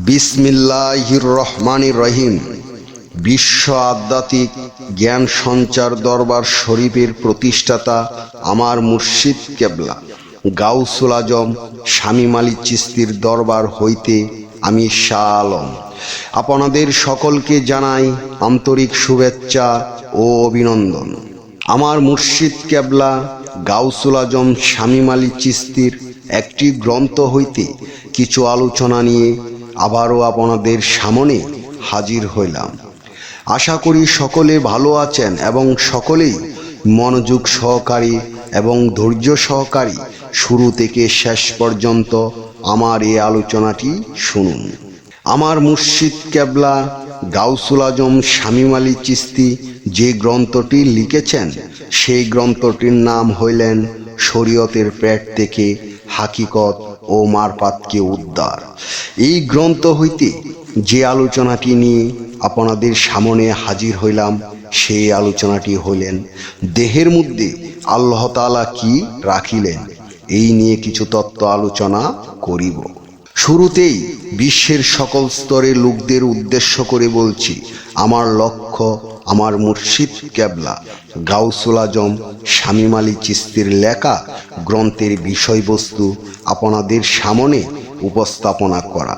বিসমিল্লাহির রহমানির রহিম। বিশ্ব আধ্যাত্মিক জ্ঞান সঞ্চার দরবার শরীফের প্রতিষ্ঠাতা আমার মুর্শিদ কেবলা গাউসুল আজম শামীম আলী চিশতির দরবার হইতে আমি শাহ আলম আপনাদের সকলকে জানাই আন্তরিক শুভেচ্ছা ও অভিনন্দন। আমার মুর্শিদ কেবলা গাউসুল আজম শামীম আলী চিশতির একটি গ্রন্থ হইতে কিছু আলোচনা নিয়ে আবারও আপনাদের সামনে হাজির হইলাম। আশা করি সকলে ভালো আছেন এবং সকলেই মনোযোগ সহকারী এবং ধৈর্য সহকারী শুরু থেকে শেষ পর্যন্ত আমার এই আলোচনাটি শুনুন। আমার মুর্শিদ কেবলা গাউসুল আজম শামীম আলী চিশতি যে গ্রন্থটি লিখেছেন সেই গ্রন্থটির নাম হইলেন শরীয়তের পেট থেকে হাকিকত ও মারফাতকে উদ্ধার। এই গ্রন্থ হইতে যে আলোচনাটি নিয়ে আপনাদের সামনে হাজির হইলাম সেই আলোচনাটি হইলেন দেহের মধ্যে আল্লাহ তাআলা কি রাখিলেন, এই নিয়ে কিছু তত্ত্ব আলোচনা করিব। শুরুতেই বিশ্বের সকল স্তরের লোকদের উদ্দেশ্য করে বলছি, আমার লক্ষ্য আমার মুর্শিদ কেবলা গাউসুল আজম শামীম আলী চিশতির লেখা গ্রন্থের বিষয়বস্তু আপনাদের সামনে উপস্থাপনা করা,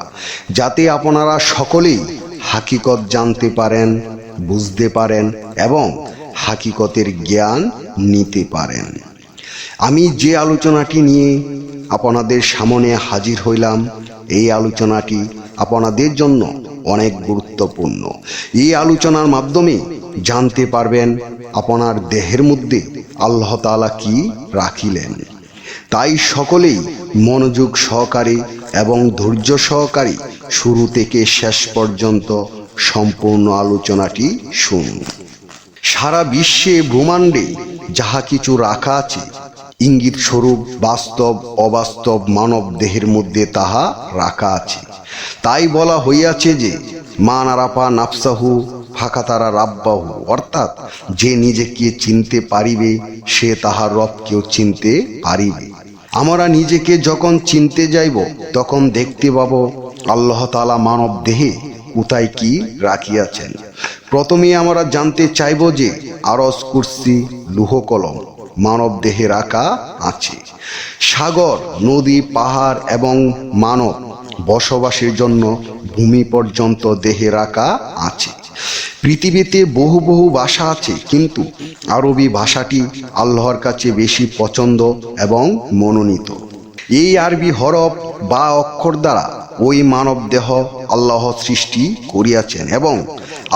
যাতে আপনারা সকলেই হাকিকত জানতে পারেন, বুঝতে পারেন এবং হাকিকতের জ্ঞান নিতে পারেন। আমি যে আলোচনাটি নিয়ে আপনাদের সামনে হাজির হইলাম এই আলোচনাটি আপনাদের জন্য অনেক গুরুত্বপূর্ণ। এই আলোচনার মাধ্যমে জানতে পারবেন আপনার দেহের মধ্যে আল্লাহ তাআলা কি রাখিলেন। তাই সকলেই মনোযোগ সহকারে এবং ধৈর্য সহকারে শুরু থেকে শেষ পর্যন্ত সম্পূর্ণ আলোচনাটি শুনুন। সারা বিশ্বে ব্রহ্মাণ্ডে যাহা কিছু রাখা আছে ইঙ্গিত স্বরূপ বাস্তব অবাস্তব মানব দেহের মধ্যে তাহা রাখা আছে। তাই বলা হইয়াছে যে মান আরাফা নাফসাহু ফাকাতারা রাব্বাহু, অর্থাৎ যে নিজেকে চিনতে পারিবে সে তাহার রবকেও চিনতে পারিবে। আমরা নিজেকে যখন চিনতে যাইব তখন দেখতে পাব আল্লাহ তাআলা মানব দেহে কোথায় কি রাখিয়াছেন। প্রথমে আমরা জানতে চাইব যে আরশ কুরসি লৌহ কলম মানব দেহে রাখা আছে। সাগর নদী পাহাড় এবং মানব বসবাসের জন্য ভূমি পর্যন্ত দেহে রাখা আছে। পৃথিবীতে বহু বহু ভাষা আছে, কিন্তু আরবি ভাষাটি আল্লাহর কাছে বেশি পছন্দ এবং মনোনীত। এই আরবি হরফ বা অক্ষর দ্বারা ওই মানব দেহ আল্লাহ সৃষ্টি করিয়াছেন এবং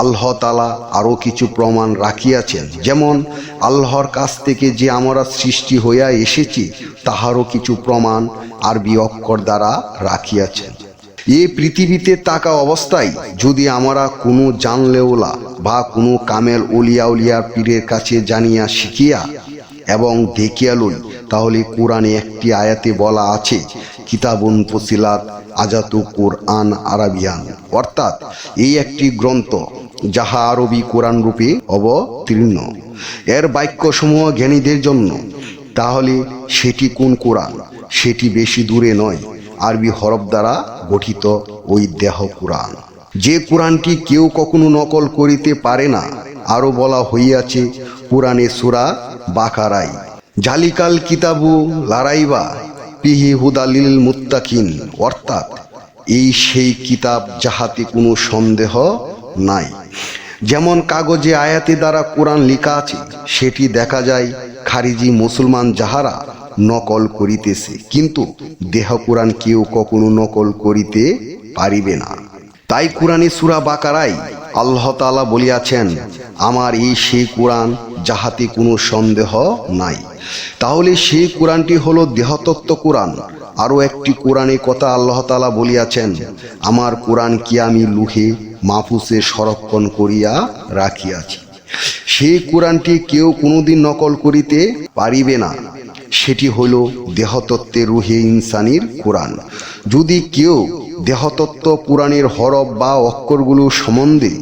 আল্লাহ তাআলা আরও কিছু প্রমাণ রাখিয়াছেন, যেমন আল্লাহর কাছ থেকে যে আমরা সৃষ্টি হইয়া এসেছি তাহারও কিছু প্রমাণ আরবি অক্ষর দ্বারা রাখিয়াছেন। এই পৃথিবীতে থাকা অবস্থায় যদি আমরা কোনো জানলেওলা বা কোনো কামেল উলিয়া উলিয়ার পীরের কাছে জানিয়া শিখিয়া এবং দেখিয়া লই, তাহলে কোরআনে একটি আয়াতে বলা আছে কিতাবুন ফুসিলাত আজাতু কোরআন আরাবিয়ান, অর্থাৎ এই একটি গ্রন্থ যাহা আরবি কোরআন রূপে অবতীর্ণ, এর বাক্যসমূহ জ্ঞানীদের জন্য। তাহলে সেটি কোন কোরআন? সেটি বেশি দূরে নয়, আরবি হরফ দ্বারা গঠিত ওই দেহ কোরআন, যে কোরআনটি কেউ কখনো নকল করিতে পারে না। আরও বলা হইয়াছে কোরআনে সূরা বাকারায় জালিকাল কিতাবু লারাইবা ফিহি হুদালিল মুত্তাকিন, অর্থাৎ এই সেই কিতাব যাহাতে কোনো সন্দেহ নাই। যেমন কাগজে আয়াতে দ্বারা কোরআন লেখা আছে সেটি দেখা যায় খারিজি মুসলমান যাহারা নকল করিতেছে, কিন্তু দেহ কোরআন কেউ কখনো নকল করিতে পারিবে না। তাই কোরআনে সূরা বাকারায় আল্লাহ তাআলা বলিয়াছেন আমার এই সেই কোরআন যাহাতে কোনো সন্দেহ নাই। তাহলে সেই কোরআনটি হলো দেহতত্ত্ব কোরআন। আরও একটি কোরআনে কথা আল্লাহ তাআলা বলিয়াছেন আমার কোরআন কি আমি লুহে মাহফুজে সংরক্ষণ করিয়া রাখিয়াছি। সেই কোরআনটি কেউ কোনোদিন নকল করিতে পারিবে না। সেটি হলো দেহতত্ত্বের রুহে ইনসানির কোরআন। যদি কেউ দেহতত্ত্ব কোরআনের হরফ বা অক্ষরগুলো সম্বন্ধে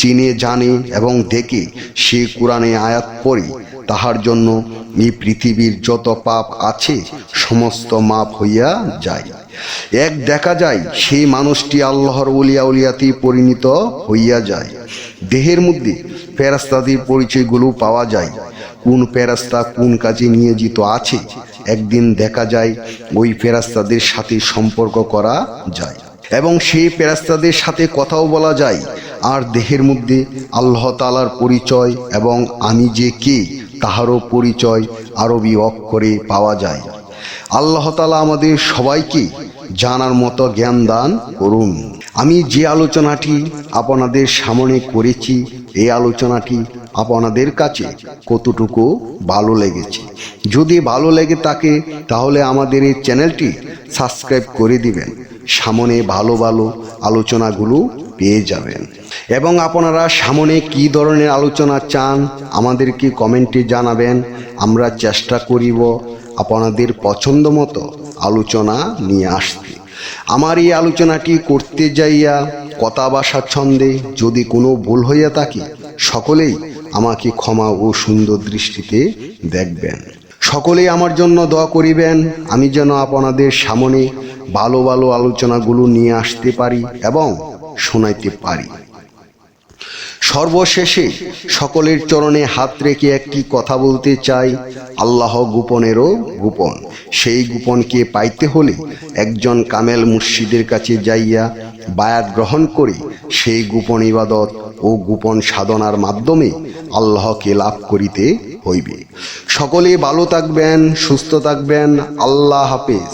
চিনে জানে এবং দেখে সে কোরআনে আয়াত পড়ে, তাহার জন্য এই পৃথিবীর যত পাপ আছে সমস্ত মাপ হইয়া যায়। এক দেখা যায় সেই মানুষটি আল্লাহর ওলিয়া উলিয়াতে পরিণত হইয়া যায়। দেহের মধ্যে ফেরেশতাদের পরিচয়গুলো পাওয়া যায়, কোন ফেরেশতা কোন কাজে নিয়োজিত আছে। একদিন দেখা যায় ওই ফেরেশতাদের সাথে সম্পর্ক করা যায় এবং সেই ফেরেশতাদের সাথে কথাও বলা যায়। আর দেহের মধ্যে আল্লাহ তাআলার পরিচয় এবং আমি যে কে তাহারও পরিচয় আরবি অক্ষরে পাওয়া যায়। আল্লাহ তাআলা আমাদের সবাইকে জানার মতো জ্ঞান দান করুন। আমি যে আলোচনাটি আপনাদের সামনে করেছি, এই আলোচনাটি আপনাদের কাছে কতটুকু ভালো লেগেছে। যদি ভালো লেগে থাকে তাহলে আমাদের এই চ্যানেলটি সাবস্ক্রাইব করে দিবেন। সামনে ভালো ভালো আলোচনাগুলো পেয়ে যাবেন এবং আপনারা সামনে কী ধরনের আলোচনা চান আমাদেরকে কমেন্টে জানাবেন। আমরা চেষ্টা করিব আপনাদের পছন্দ মতো আলোচনা নিয়ে আসতে। আমার এই আলোচনাটি করতে যাইয়া কথা বা ছন্দে যদি কোনো ভুল হইয়া থাকে, সকলেই আমাকে ক্ষমা ও সুন্দর দৃষ্টিতে দেখবেন। সকলেই আমার জন্য দোয়া করিবেন, আমি যেন আপনাদের সামনে ভালো ভালো আলোচনাগুলো নিয়ে আসতে পারি এবং শোনাইতে পারি। সর্বশেষে সকলের চরণে হাত রেখে একটি কথা বলতে চাই, আল্লাহ গোপনেরও গোপন। সেই গোপনকে পাইতে হলে একজন কামেল মুর্শিদের কাছে যাইয়া বায়াত গ্রহণ করে সেই গোপন ইবাদত ও গোপন সাধনার মাধ্যমে আল্লাহকে লাভ করিতে হইবে। সকলে ভালো থাকবেন, সুস্থ থাকবেন। আল্লাহ হাফেজ।